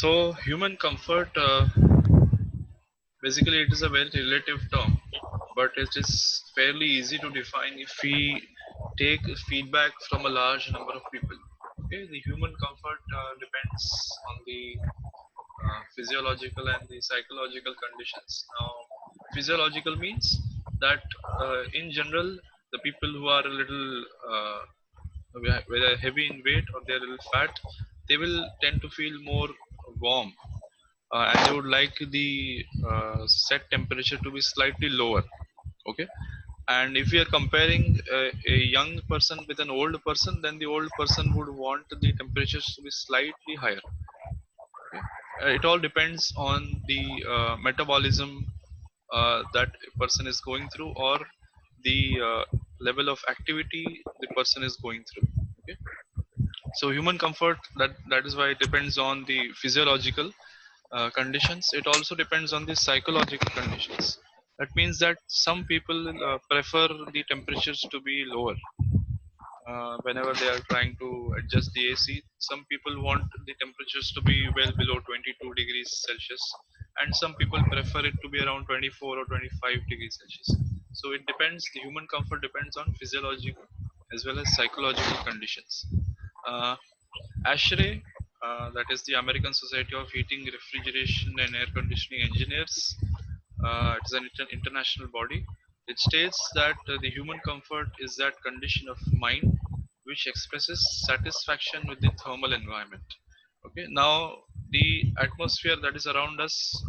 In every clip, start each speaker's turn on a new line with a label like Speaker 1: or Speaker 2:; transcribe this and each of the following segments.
Speaker 1: So human comfort, basically it is a very relative term, but it is fairly easy to define if we take feedback from a large number of people. Okay, the human comfort depends on the physiological and the psychological conditions. Now, physiological means that in general, the people who are a little whether heavy in weight or they're a little fat, they will tend to feel more warm, and they would like the set temperature to be slightly lower. Okay, and if we are comparing a young person with an old person, then the old person would want the temperatures to be slightly higher. Okay, it all depends on the metabolism that a person is going through, or the level of activity the person is going through. Okay, so human comfort, that is why it depends on the physiological conditions. It also depends on the psychological conditions. That means that some people prefer the temperatures to be lower whenever they are trying to adjust the AC. Some people want the temperatures to be well below 22 degrees Celsius, and some people prefer it to be around 24 or 25 degrees Celsius. So it depends. The human comfort depends on physiological as well as psychological conditions. Uh, ASHRAE, that is the American Society of Heating, Refrigeration and Air Conditioning Engineers, it is an international body. It states that the human comfort is that condition of mind which expresses satisfaction with the thermal environment. Okay, now the atmosphere that is around us,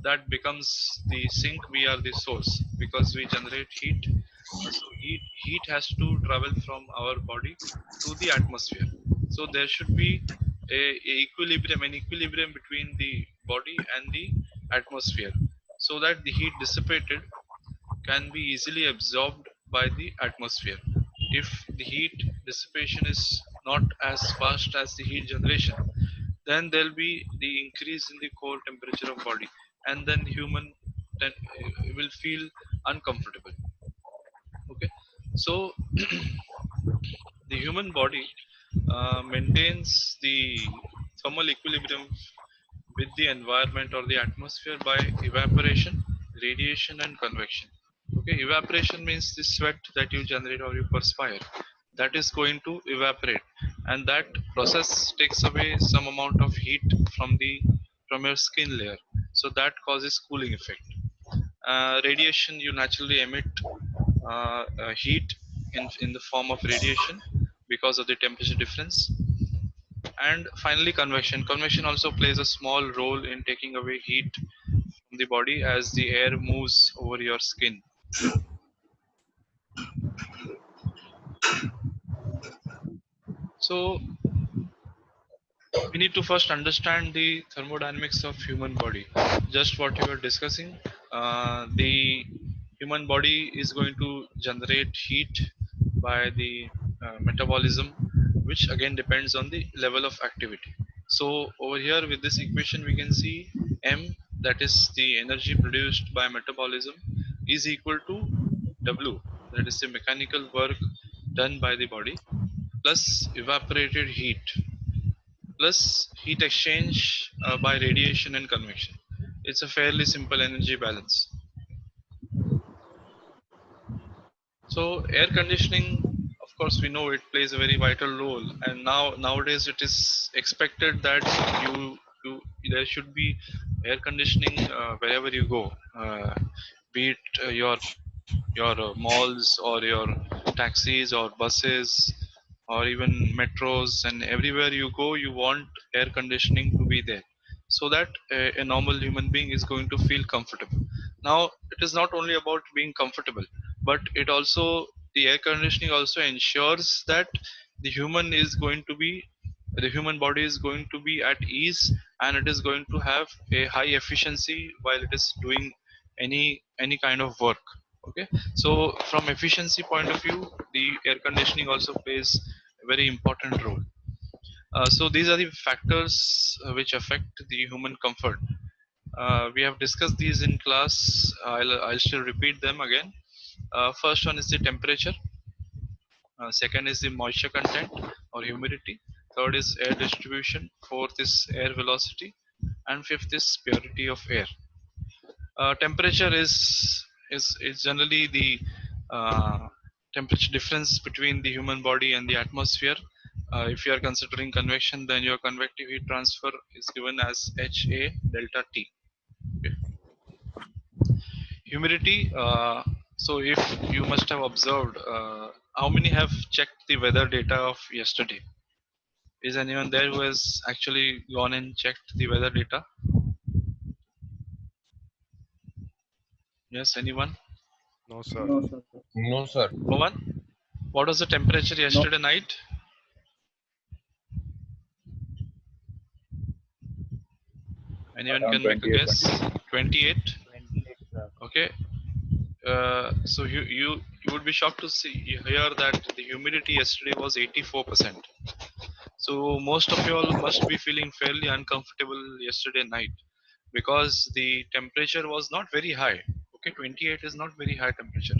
Speaker 1: that becomes the sink. We are the source because we generate heat. So heat has to travel from our body to the atmosphere. So there should be an equilibrium between the body and the atmosphere, so that the heat dissipated can be easily absorbed by the atmosphere. If the heat dissipation is not as fast as the heat generation, then there will be the increase in the core temperature of body, and then the human then will feel uncomfortable. Okay, so the human body maintains the thermal equilibrium with the environment or the atmosphere by evaporation, radiation, and convection. Okay, evaporation means the sweat that you generate or you perspire, that is going to evaporate, and that process takes away some amount of heat from your skin layer, so that causes cooling effect. Radiation, you naturally emit heat in the form of radiation because of the temperature difference. And finally, convection also plays a small role in taking away heat from the body as the air moves over your skin. So we need to first understand the thermodynamics of human body. Just what you were discussing, the human body is going to generate heat by the metabolism, which again depends on the level of activity. So over here with this equation we can see M, that is the energy produced by metabolism, is equal to W, that is the mechanical work done by the body, plus evaporated heat, plus heat exchange by radiation and convection. It's a fairly simple energy balance. So air conditioning, of course, we know it plays a very vital role, and nowadays it is expected that you there should be air conditioning wherever you go, be it your malls or your taxis or buses or even metros, and everywhere you go you want air conditioning to be there, so that a normal human being is going to feel comfortable. Now it is not only about being comfortable, but it also, the air conditioning also ensures that the human is going to be the human body is going to be at ease, and it is going to have a high efficiency while it is doing any kind of work. Okay, so from efficiency point of view, the air conditioning also plays a very important role. So these are the factors which affect the human comfort. We have discussed these in class. I'll still repeat them again. First one is the temperature. Second is the moisture content or humidity. third is air distribution, fourth is air velocity, and fifth is purity of air. Temperature is generally the uh, temperature difference between the human body and the atmosphere. If you are considering convection, then your convective heat transfer is given as HA delta T. Okay. Humidity. So if you must have observed, how many have checked the weather data of yesterday? Is anyone there who has actually gone and checked the weather data? Yes, anyone?
Speaker 2: No, sir.
Speaker 3: No, sir.
Speaker 4: No, sir.
Speaker 1: No one? What was the temperature
Speaker 3: No.
Speaker 1: yesterday night? Anyone
Speaker 3: Around
Speaker 1: can make a
Speaker 3: 28,
Speaker 1: guess?
Speaker 3: 20.
Speaker 1: 28.
Speaker 3: 28, sir.
Speaker 1: Okay. So you would be shocked to see hear that the humidity yesterday was 84%. So most of you all must be feeling fairly uncomfortable yesterday night because the temperature was not very high. Okay, 28 is not very high temperature,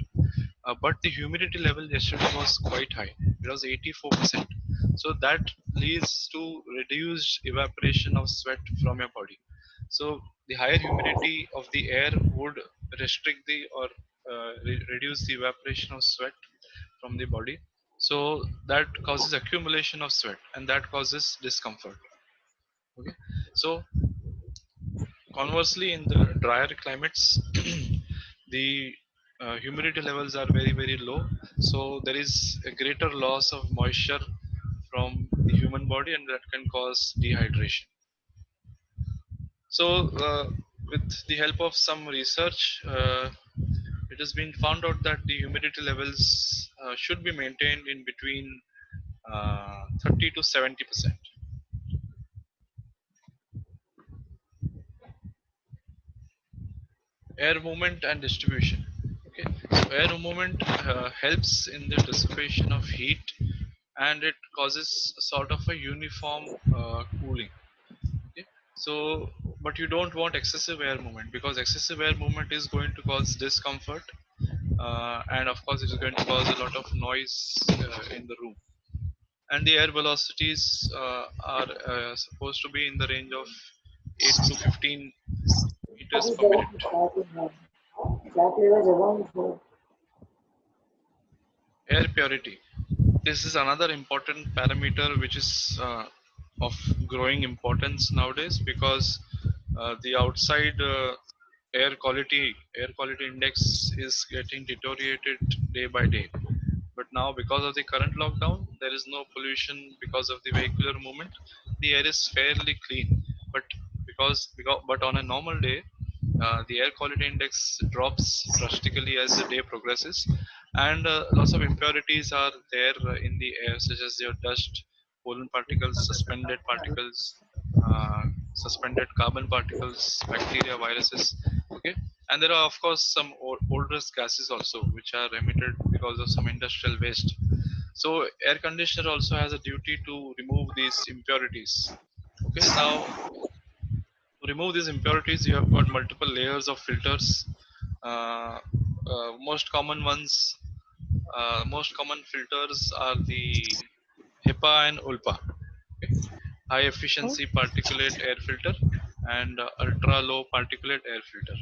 Speaker 1: but the humidity level yesterday was quite high. It was 84%. So that leads to reduced evaporation of sweat from your body. So the higher humidity of the air would restrict the or reduce the evaporation of sweat from the body. So that causes accumulation of sweat and that causes discomfort. Okay. So conversely, in the drier climates, the humidity levels are very low. So there is a greater loss of moisture from the human body, and that can cause dehydration. So, with the help of some research, it has been found out that the humidity levels should be maintained in between 30 to 70%. Air movement and distribution. Okay, so air movement helps in the dissipation of heat, and it causes a sort of a uniform cooling. Okay, so but you don't want excessive air movement because excessive air movement is going to cause discomfort, and of course it is going to cause a lot of noise in the room. And the air velocities are supposed to be in the range of 8 to 15 meters per minute. Air purity. This is another important parameter which is of growing importance nowadays because the outside air quality index is getting deteriorated day by day. But now, because of the current lockdown, there is no pollution because of the vehicular movement. The air is fairly clean. But but on a normal day, the air quality index drops drastically as the day progresses, and lots of impurities are there in the air, such as your dust, pollen particles, uh, suspended carbon particles, bacteria, viruses. Okay, and there are of course some odorous gases also, which are emitted because of some industrial waste. So, air conditioner also has a duty to remove these impurities. Okay, now to remove these impurities, you have got multiple layers of filters. Uh, most common filters are the HEPA and ULPA, okay? High efficiency particulate air filter and ultra low particulate air filter.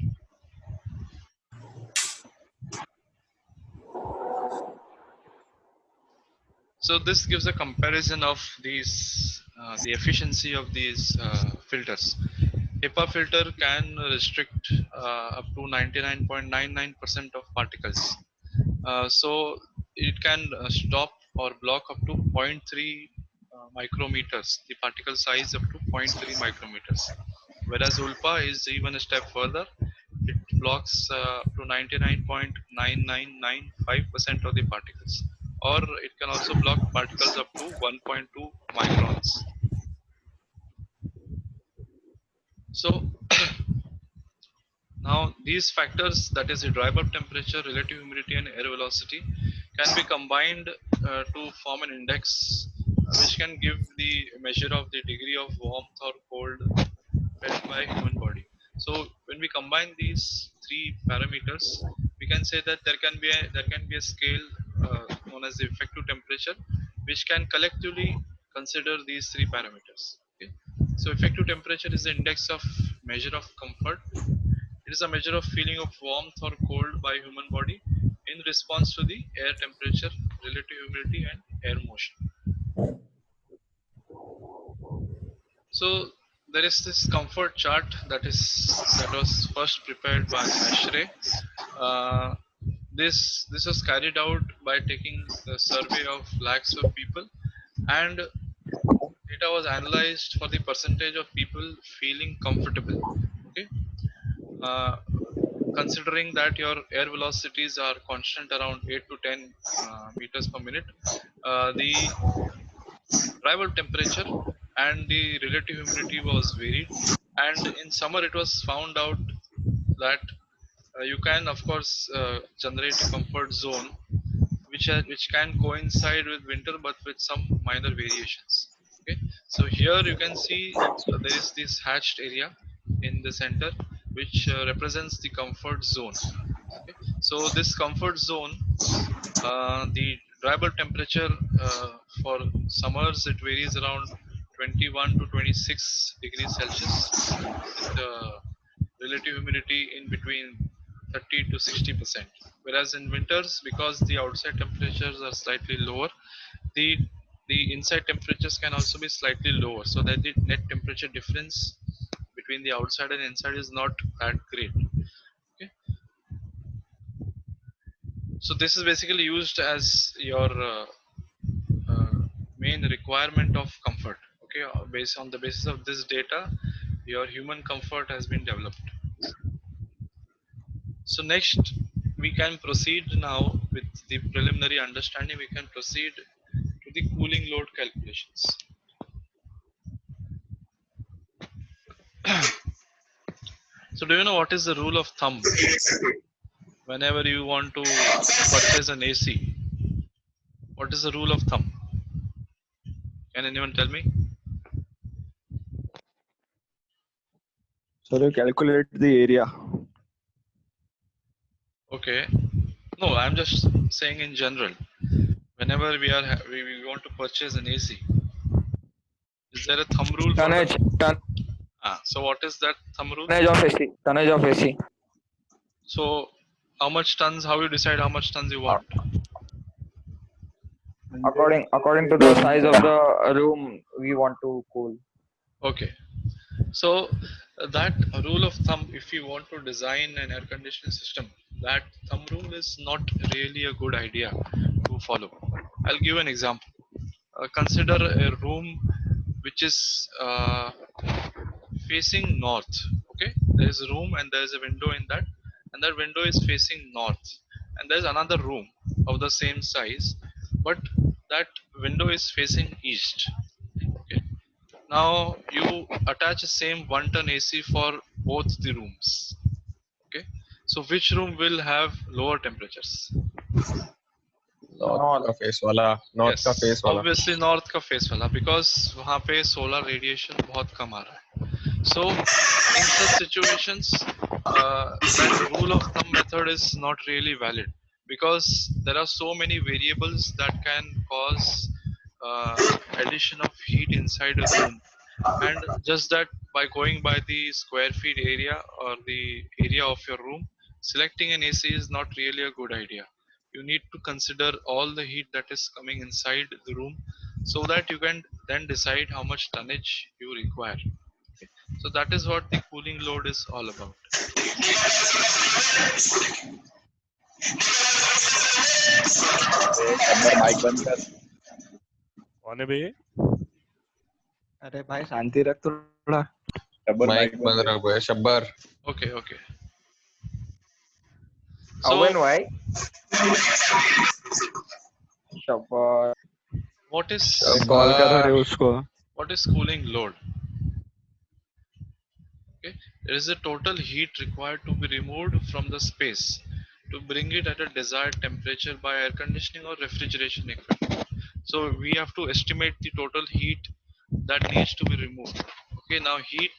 Speaker 1: So this gives a comparison of the efficiency of these filters. HEPA filter can restrict up to 99.99% of particles. So it can stop or block up to zero point 0.3 micrometers, the particle size up to zero point 0.3 micrometers. Whereas ULPA is even a step further. It blocks up to 99.9995% of the particles, or it can also block particles up to 1.2 microns. So now these factors, that is the dry bulb temperature, relative humidity, and air velocity, can be combined to form an index which can give the measure of the degree of warmth or cold felt by human body. So when we combine these three parameters, we can say that there can be a scale known as the effective temperature, which can collectively consider these three parameters. Okay? So effective temperature is the index of measure of comfort. It is a measure of feeling of warmth or cold by human body in response to the air temperature, relative humidity, and air motion. So there is this comfort chart that was first prepared by Ashray. Uh, this was carried out by taking a survey of lakhs of people, and data was analyzed for the percentage of people feeling comfortable. Okay, uh, considering that your air velocities are constant around 8 to 10 meters per minute, the arrival temperature and the relative humidity was varied. And in summer, it was found out that you can, of course, generate a comfort zone which can coincide with winter, but with some minor variations. Okay, so here you can see there is this hatched area in the center, which represents the comfort zone. Okay, so this comfort zone, the drivable temperature for summers, it varies around 21 to 26 degrees Celsius, with relative humidity in between 30 to 60%. Whereas in winters, because the outside temperatures are slightly lower, the the inside temperatures can also be slightly lower, so that the net temperature difference between the outside and inside is not that great. Okay, so this is basically used as your uh, main requirement of comfort. Okay, based on the basis of this data, your human comfort has been developed. So next, we can proceed now with the preliminary understanding. We can proceed to the cooling load calculations. So do you know what is the rule of thumb whenever you want to purchase an AC? What is the rule of thumb? Can anyone tell me?
Speaker 2: So you calculate the area.
Speaker 1: Okay. No, I'm just saying in general. Whenever we want to purchase an AC, is there a thumb rule for that? So what is that thumb rule?
Speaker 3: Tonnage of AC. Tonnage of AC.
Speaker 1: So how much tons? How you decide how much tons you want?
Speaker 3: According to the size of the room we want to cool.
Speaker 1: Okay. So that rule of thumb, if you want to design an air conditioning system, that thumb rule is not really a good idea to follow. I'll give an example. Consider a room which is facing north. Okay, there is a room and there is a window in that, and that window is facing north. And there is another room of the same size, but that window is facing east. Okay, now you attach the same 1 ton AC for both the rooms. Okay, so which room will have lower temperatures?
Speaker 2: North
Speaker 3: No,
Speaker 2: का face वाला. North का
Speaker 1: Yes,
Speaker 2: face वाला.
Speaker 1: obviously north का face वाला, because वहाँ पे solar radiation बहुत कम आ रहा है. So in such situations, that rule of thumb method is not really valid, because there are so many variables that can cause addition of heat inside a room, and just that by going by the square feet area or the area of your room, selecting an AC is not really a good idea. You need to consider all the heat that is coming inside the room, so that you can then decide how much tonnage you require. Okay. So that is what the cooling load is all about.
Speaker 2: Shabbir mic बंद कर.
Speaker 4: कौन है भैया?
Speaker 2: अरे भाई शांति रख थोड़ा. Shabbar mic बंद रख भाई. Shabbar.
Speaker 1: Okay, okay.
Speaker 3: Owen,
Speaker 1: So
Speaker 3: why? Shabbat.
Speaker 1: what is
Speaker 2: call कर रहे उसको.
Speaker 1: what is cooling load? Okay, there is a total heat required to be removed from the space to bring it at a desired temperature by air conditioning or refrigeration equipment. So we have to estimate the total heat that needs to be removed. Okay, now heat,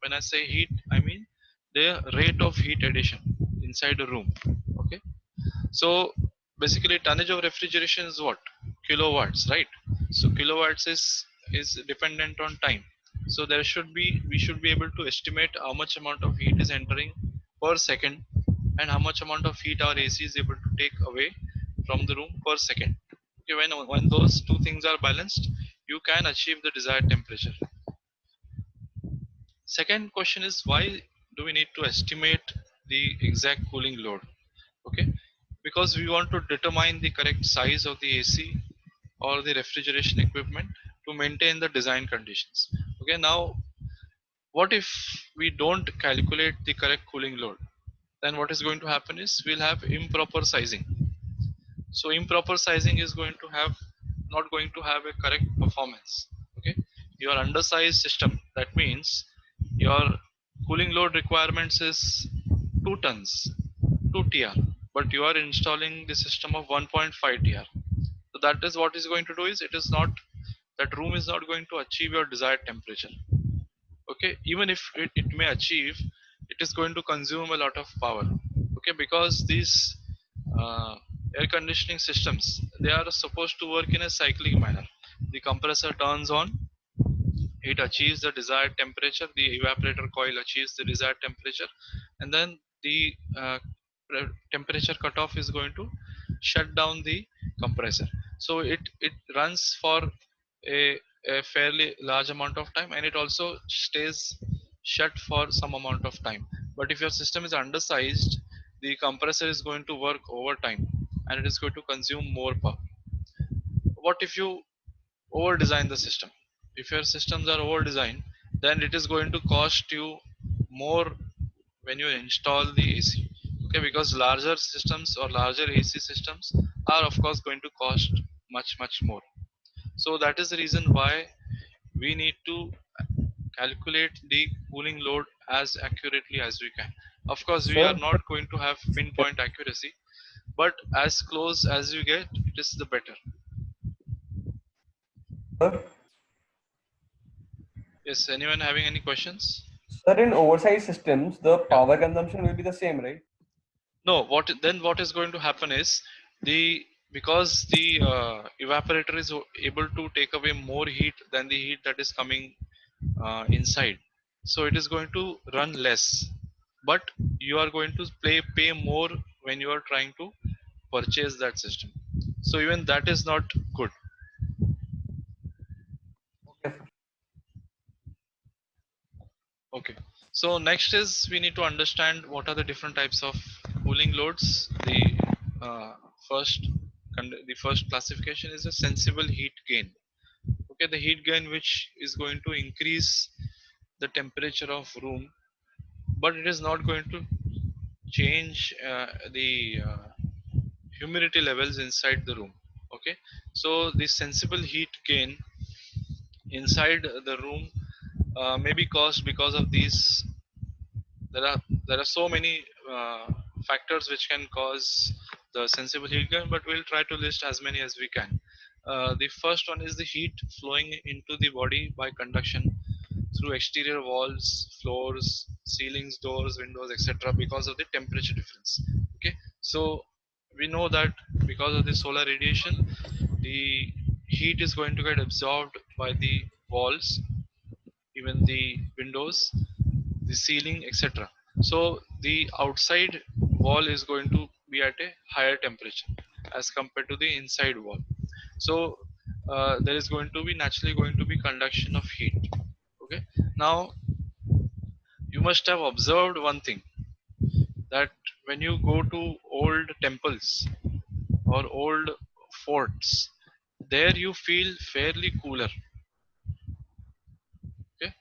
Speaker 1: when I say heat, I mean the rate of heat addition inside a room. Okay, so basically tonnage of refrigeration is what? Kilowatts, right? So kilowatts is is dependent on time. So we should be able to estimate how much amount of heat is entering per second and how much amount of heat our AC is able to take away from the room per second. Okay, when those two things are balanced, you can achieve the desired temperature. Second question is, why do we need to estimate the exact cooling load? Okay, because we want to determine the correct size of the AC or the refrigeration equipment to maintain the design conditions. Okay, now what if we don't calculate the correct cooling load? Then what is going to happen is we'll have improper sizing. So improper sizing is going to have not going to have a correct performance. Okay, your undersized system, that means your cooling load requirements is 2 tons, 2 tr, but you are installing the system of 1.5 tr. So that is what is going to do is, it is not, that room is not going to achieve your desired temperature. Okay, even if it may achieve, it is going to consume a lot of power. Okay, because these uh, air conditioning systems, they are supposed to work in a cyclic manner. The compressor turns on, it achieves the desired temperature, the evaporator coil achieves the desired temperature, and then the temperature cutoff is going to shut down the compressor. So it runs for a fairly large amount of time, and it also stays shut for some amount of time. But if your system is undersized, the compressor is going to work overtime and it is going to consume more power. What if you over design the system? If your systems are over designed, then it is going to cost you more when you install the AC. Okay, because larger systems or larger AC systems are of course going to cost much more. So that is the reason why we need to calculate the cooling load as accurately as we can. Of course, we are
Speaker 5: Sir,
Speaker 1: not going to have pinpoint accuracy, but as close as you get, it is the better.
Speaker 5: sir,
Speaker 1: Yes, anyone having any questions?
Speaker 5: sir, in oversized systems, the
Speaker 1: Yeah.
Speaker 5: power consumption will be the same, right?
Speaker 1: No, what is going to happen is, the because the evaporator is able to take away more heat than the heat that is coming inside, so it is going to run less. But you are going to pay more when you are trying to purchase that system. So even that is not good.
Speaker 5: Okay, sir.
Speaker 1: Okay. So next is, we need to understand what are the different types of cooling loads. Uh, first, the first classification is a sensible heat gain. Okay, the heat gain which is going to increase the temperature of room, but it is not going to change the humidity levels inside the room. Okay, so the sensible heat gain inside the room may be caused because of these. There are so many factors which can cause the sensible heat gain, but we'll try to list as many as we can. The first one is the heat flowing into the body by conduction through exterior walls, floors, ceilings, doors, windows, etc., because of the temperature difference. Okay, so we know that because of the solar radiation, the heat is going to get absorbed by the walls, even the windows, the ceiling, etc. So the outside wall is going to be at a higher temperature as compared to the inside wall. So there is going to be naturally going to be conduction of heat. Okay. Now you must have observed one thing, that when you go to old temples or old forts, there you feel fairly cooler. Okay.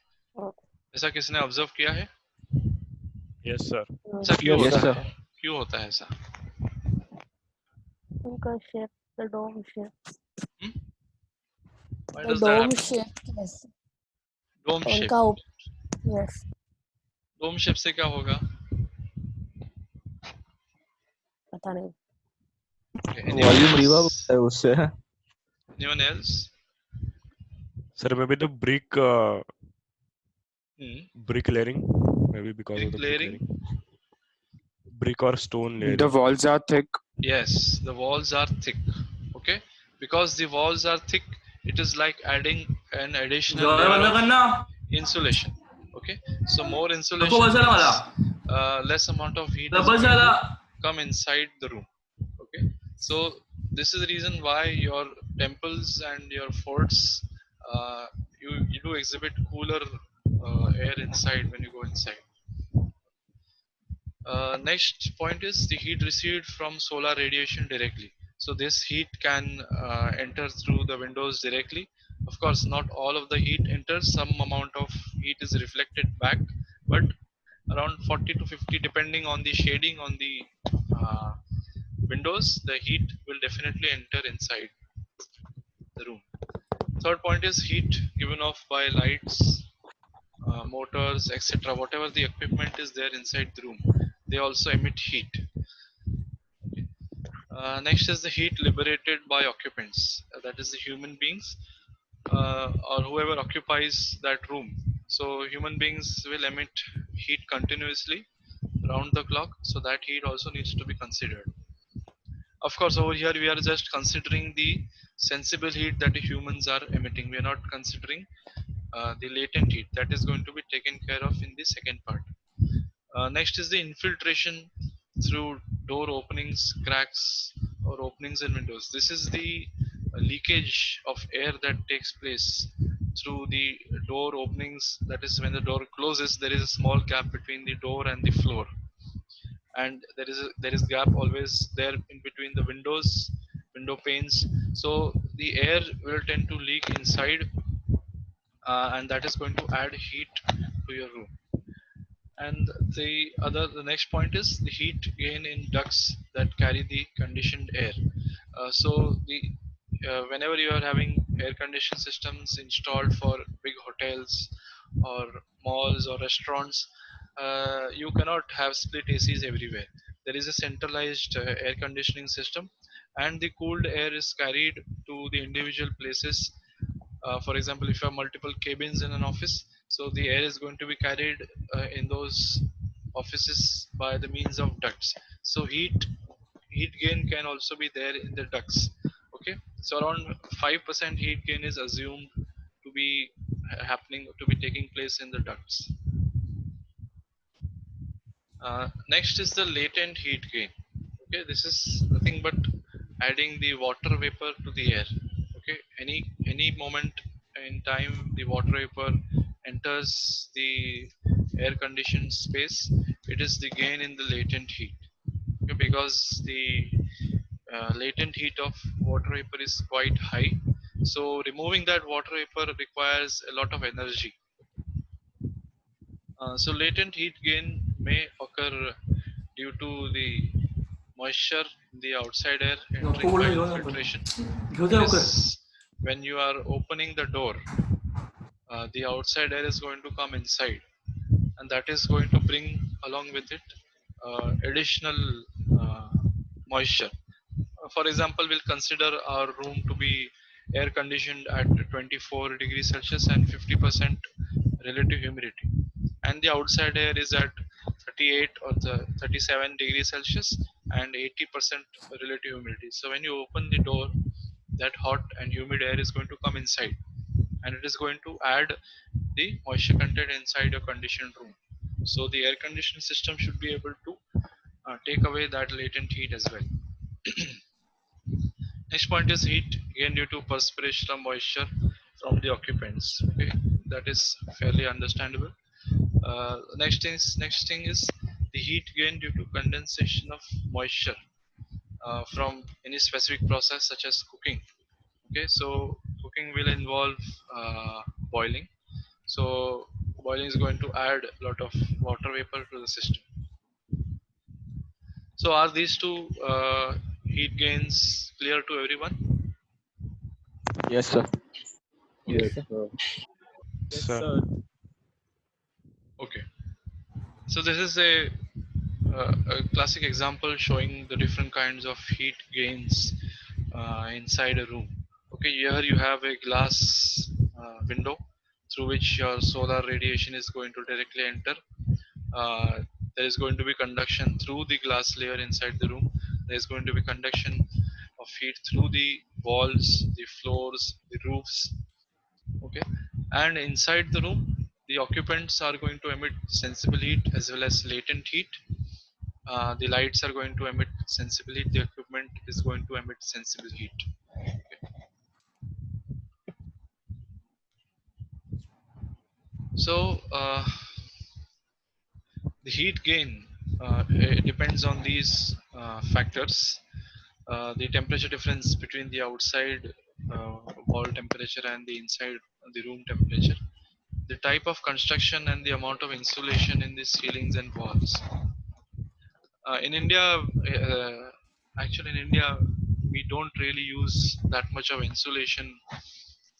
Speaker 1: ऐसा किसने observe किया है?
Speaker 4: Yes, sir.
Speaker 1: ऐसा क्यों
Speaker 2: Yes,
Speaker 1: होता
Speaker 2: sir.
Speaker 1: है? क्यों होता है ऐसा?
Speaker 6: उनका shape, the dome shape.
Speaker 1: Hmm? Why
Speaker 6: The
Speaker 1: does that
Speaker 6: dome
Speaker 1: happen?
Speaker 6: shape, yes.
Speaker 1: Dome shape.
Speaker 6: उनका yes.
Speaker 1: Dome shape से क्या होगा?
Speaker 6: पता नहीं.
Speaker 1: Okay. Anyone
Speaker 2: volume reverb
Speaker 1: else?
Speaker 2: होता है उससे.
Speaker 1: Anyone else?
Speaker 4: Sir, maybe the brick layering. Maybe because of
Speaker 1: Brick
Speaker 4: the brick
Speaker 1: layering?
Speaker 4: layering. Brick or stone layering.
Speaker 7: The walls are thick.
Speaker 1: Yes, the walls are thick. Okay, because the walls are thick, it is like adding an additional layer of insulation. Okay, so more insulation means less amount of heat is going to come inside the room. Okay, so this is the reason why your temples and your forts, you do exhibit cooler air inside when you go inside. Next point is the heat received from solar radiation directly. So this heat can enter through the windows directly. Of course, not all of the heat enters. Some amount of heat is reflected back, but around 40 to 50, depending on the shading on the uh, windows, the heat will definitely enter inside the room. Third point is heat given off by lights, motors, etc. Whatever the equipment is there inside the room, they also emit heat. Next is the heat liberated by occupants, that is the human beings or whoever occupies that room. So human beings will emit heat continuously round the clock, so that heat also needs to be considered. Of course, over here we are just considering the sensible heat that the humans are emitting. We are not considering the latent heat that is going to be taken care of in the second part. Next is the infiltration through door openings, cracks, or openings in windows. This is the leakage of air that takes place through the door openings. That is, when the door closes, there is a small gap between the door and the floor, and there is gap always there in between the window panes. So the air will tend to leak inside, and that is going to add heat to your room. And the next point is the heat gain in ducts that carry the conditioned air. So the whenever you are having air conditioned systems installed for big hotels or malls or restaurants, you cannot have split ACs everywhere. There is a centralized air conditioning system, and the cooled air is carried to the individual places. For example, if you have multiple cabins in an office, so the air is going to be carried in those offices by the means of ducts. So heat gain can also be there in the ducts. Okay, so around 5% heat gain is assumed to be happening, to be taking place in the ducts. Next is the latent heat gain. Okay, this is nothing but adding the water vapor to the air. Okay, any moment in time the water vapor enters the air conditioned space, it is the gain in the latent heat. Okay, because the latent heat of water vapor is quite high, so removing that water vapor requires a lot of energy. So latent heat gain may occur due to the moisture in the outside air entering by infiltration. That is, when you are opening the door, the outside air is going to come inside, and that is going to bring along with it additional uh, moisture. For example, we'll consider our room to be air conditioned at 24 degrees Celsius and 50% relative humidity, and the outside air is at 38 or 37 degrees Celsius and 80% relative humidity. So when you open the door, that hot and humid air is going to come inside, and it is going to add the moisture content inside your conditioned room. So the air conditioning system should be able to take away that latent heat as well. Next point is heat gain due to perspiration or moisture from the occupants. Okay, that is fairly understandable. Next thing is the heat gain due to condensation of moisture from any specific process such as cooking. Okay, so cooking will involve boiling. So boiling is going to add a lot of water vapor to the system. So are these two heat gains clear to everyone?
Speaker 2: Yes, sir.
Speaker 3: Yes, sir.
Speaker 4: Sir.
Speaker 1: Okay. So this is a classic example showing the different kinds of heat gains inside a room. Okay, here you have a glass window through which your solar radiation is going to directly enter. Uh, there is going to be conduction through the glass layer inside the room. There is going to be conduction of heat through the walls, the floors, the roofs. Okay, and inside the room, the occupants are going to emit sensible heat as well as latent heat. The lights are going to emit sensible heat. The equipment is going to emit sensible heat. So the heat gain it depends on these factors. The temperature difference between the outside wall temperature and the inside the room temperature, the type of construction and the amount of insulation in the ceilings and walls. In India, actually in India, we don't really use that much of insulation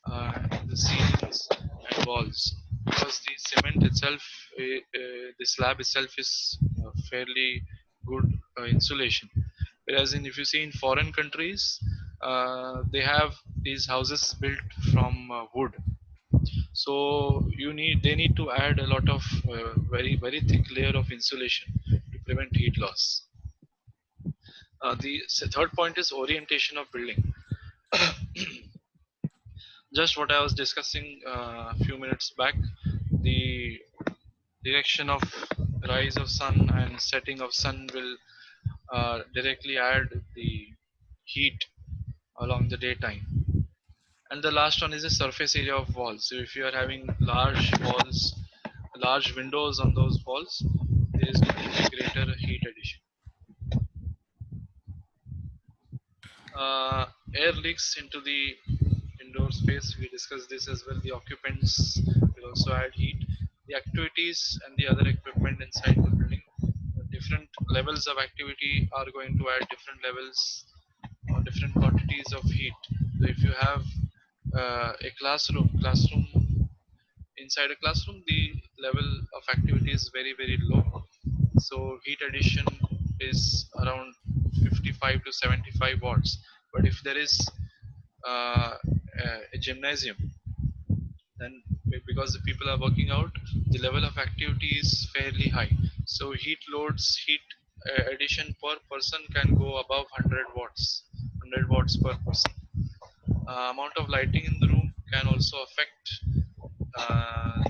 Speaker 1: in the ceilings and walls because the cement itself, the slab itself is fairly good insulation. Whereas if you see in foreign countries, they have these houses built from wood, so they need to add a lot of very thick layer of insulation to prevent heat loss. The third point is orientation of building. Just what I was discussing a few minutes back, the direction of rise of sun and setting of sun will directly add the heat along the daytime. And the last one is the surface area of walls. So if you are having large walls, large windows on those walls, there is going to be greater heat addition. Air leaks into the indoor space. We discussed this as well. The occupants will also add heat. The activities and the other equipment inside the building, different levels of activity are going to add different levels or different quantities of heat. So if you have a classroom, inside a classroom, the level of activity is very low. So heat addition is around 55 to 75 watts. But if there is a gymnasium, then because the people are working out, the level of activity is fairly high. So heat addition per person can go above 100 watts, 100 watts per person. Amount of lighting in the room can also affect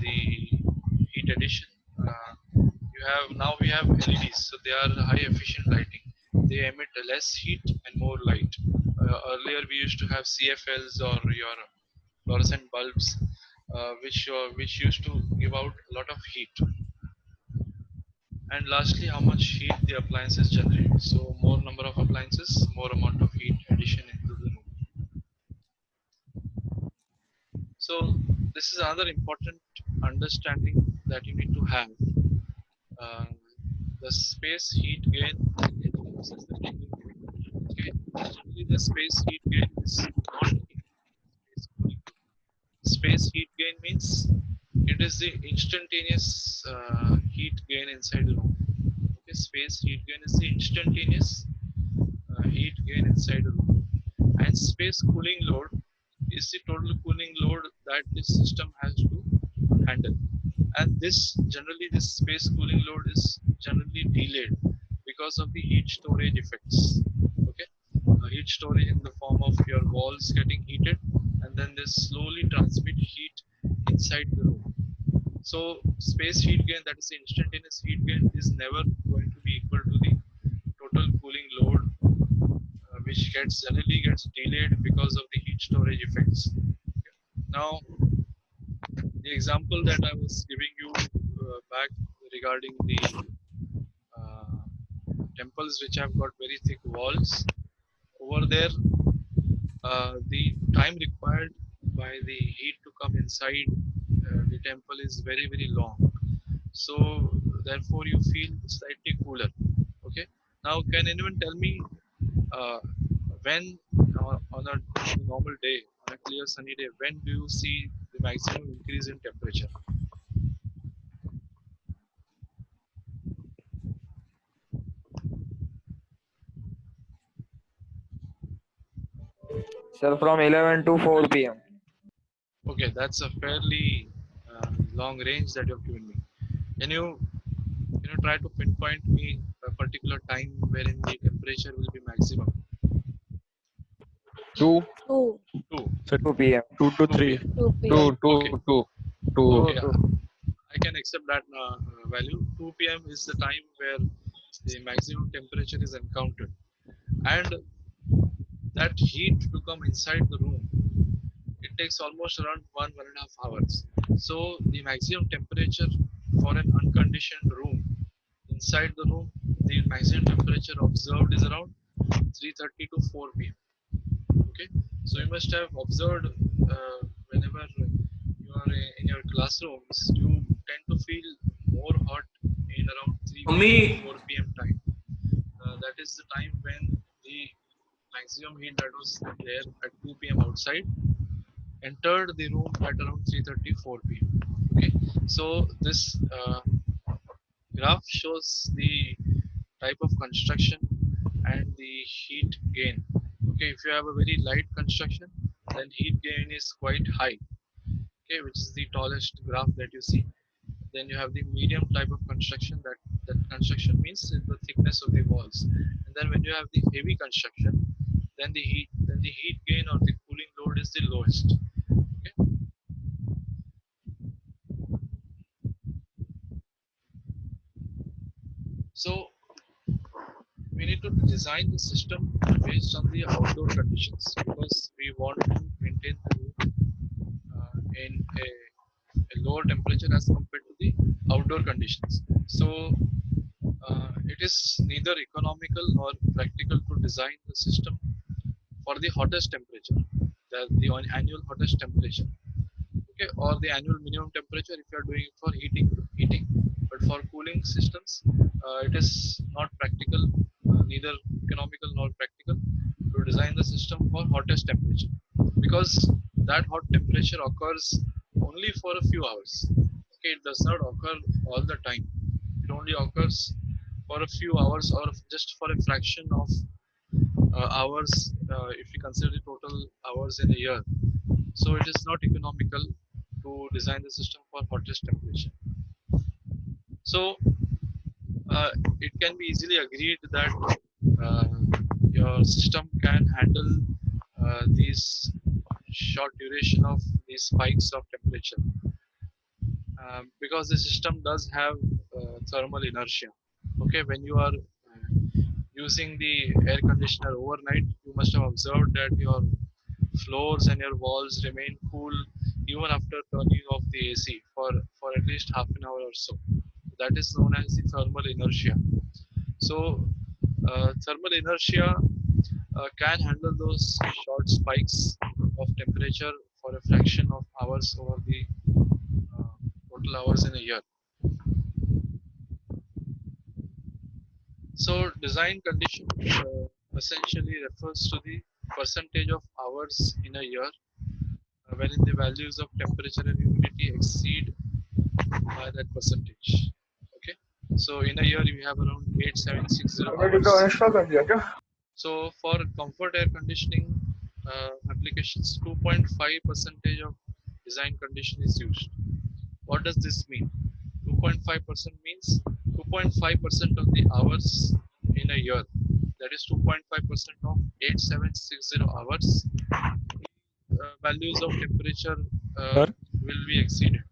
Speaker 1: the heat addition. We have LEDs, so they are high efficient lighting. They emit less heat and more light. Earlier we used to have CFLs or your fluorescent bulbs, which used to give out a lot of heat. And lastly, how much heat the appliances generate. So more number of appliances, more amount of heat addition into the room. So this is another important understanding that you need to have. Uh, the space heat gain versus the technical. Okay, generally the space heat gain is not space cooling. Space heat gain means it is the instantaneous heat gain inside the room. Okay, space heat gain is the instantaneous heat gain inside the room, and space cooling load is the total cooling load that this system has to handle. And this space cooling load is generally delayed because of the heat storage effects. Okay, heat storage in the form of your walls getting heated, and then they slowly transmit heat inside the room. So space heat gain, that is the instantaneous heat gain, is never going to be equal to the total cooling load, which generally gets delayed because of the heat storage effects. Okay. Now, the example that I was giving you back regarding the uh, temples which have got very thick walls, over there, the time required by the heat to come inside the temple is very long. So therefore, you feel slightly cooler. Okay. Now, can anyone tell me uh, when on a normal day, on a clear sunny day, when do you see the maximum increase in temperature?
Speaker 3: Sir, from 11 to 4 p.m.
Speaker 1: Okay, that's a fairly long range that you've given me. Can you try to pinpoint me a particular time wherein the temperature will be maximum?
Speaker 3: 2
Speaker 6: 2.
Speaker 1: 2.
Speaker 3: 2 p.m.
Speaker 4: 2 to
Speaker 1: 2
Speaker 4: 3.
Speaker 1: p.m.
Speaker 6: 2 p.m.
Speaker 1: Okay.
Speaker 3: 2
Speaker 1: Okay,
Speaker 3: 2.
Speaker 1: I can accept that value. 2 p.m. is the time where the maximum temperature is encountered, and that heat to come inside the room, it takes almost around 1.5 hours. So the maximum temperature for an unconditioned room, inside the room, the maximum temperature observed is around 3:30 to 4 p.m. Okay, so you must have observed whenever you are in your classrooms, you tend to feel more hot in around 3 p.m. to 4 p.m. time. That is the time when the maximum heat that was there at 2 p.m. outside entered the room at around 3:30 4 p.m. Okay, so this graph shows the type of construction and the heat gain. Okay, if you have a very light construction, then heat gain is quite high. Okay, which is the tallest graph that you see. Then you have the medium type of construction. That construction means the thickness of the walls. And then when you have the heavy construction, then the heat gain or the cooling load is the lowest. Okay, so we need to design the system based on the outdoor conditions because we want to maintain the room in a lower temperature as compared to the outdoor conditions. So it is neither economical nor practical to design the system for the hottest temperature, the annual hottest temperature, okay, or the annual minimum temperature if you are doing it for heating. But for cooling systems, it is not practical, neither economical nor practical to design the system for hottest temperature because that hot temperature occurs only for a few hours. Okay, it does not occur all the time. It only occurs for a few hours or just for a fraction of hours if you consider the total hours in a year. So it is not economical to design the system for hottest temperature. So uh, it can be easily agreed that uh, your system can handle these short duration of these spikes of temperature because the system does have thermal inertia. Okay, when you are using the air conditioner overnight, you must have observed that your floors and your walls remain cool even after turning off the AC for at least half an hour or so. That is known as the thermal inertia. So, thermal inertia can handle those short spikes of temperature for a fraction of hours over the uh, total hours in a year. So, design condition essentially refers to the percentage of hours in a year wherein the values of temperature and humidity exceed by that percentage. Okay, so in a year you have around 8760 hours. So for comfort air conditioning applications, 2.5 percentage of design condition is used. What does this mean? 2.5% means 2.5% of the hours in a year. That is 2.5% of 8760 hours. Values of temperature
Speaker 4: Sir?
Speaker 1: will be exceeded.